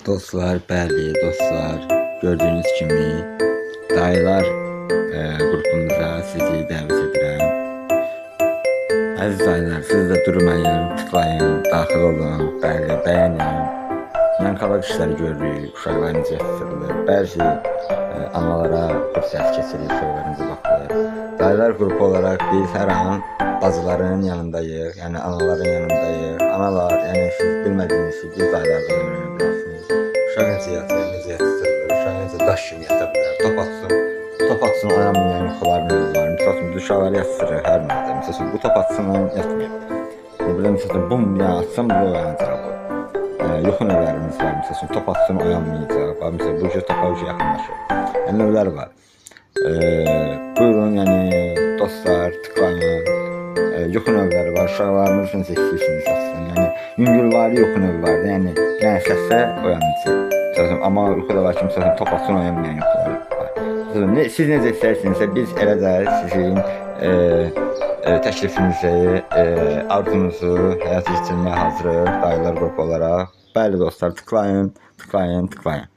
Dostlar, bəli, dostlar, gördüyünüz kimi dayılar qrupumuza sizi dəvət edirəm. Əziz dayılar, siz də durmayın, tıklayın, daxil olun, bəli, bəyənin. Yankalaq işləri görürük, uşaqlar necə yetişdirilir. Bəzi analara fürsət keçirir, uşaqlarımıza baxılır. Dayılar qrupu olaraq biz hər an bacıların yanındayıq, yəni anaların yanındayıq. Analar, yəni siz bilmədiyiniz ki, biz dayılardan öyrənə bilərsiniz. Uşaq necə yatır, necə yetişdirilir, uşaq necə daş kimi yata bilər, top atsın oyanmayan yuxuların öyle var. Misal üçün, biz uşaqları yatışdırır hər nədə. Misal üçün, bu top atsın yatmayıb. Misal üçün, bum ya atsam bu oyanacaq bu. Yuxu növlərimiz var. Misal üçün, top atsın oyanmayacaq. Misal bu cür topa ucu yaxınlaşır. Yəni növlər var. Buyurun, yəni dostlar, tıklayın. Yuxu növləri var. Uşaqlarımız necə istəyirsiniz atsın. Yəni yüngülvari yuxu növü var. Yəni səslə oyanıcı. Amma yuxu da var ki, misal üçün, top atsın oyanmayan yuxular var. Siz necə istəyirsinizsə biz elə də sizin təklifinizi, arzunuzu həyata keçirməyə hazırıq dayılar qrupu olaraq. Bəli dostlar, tıklayın, tıklayın, tıklayın.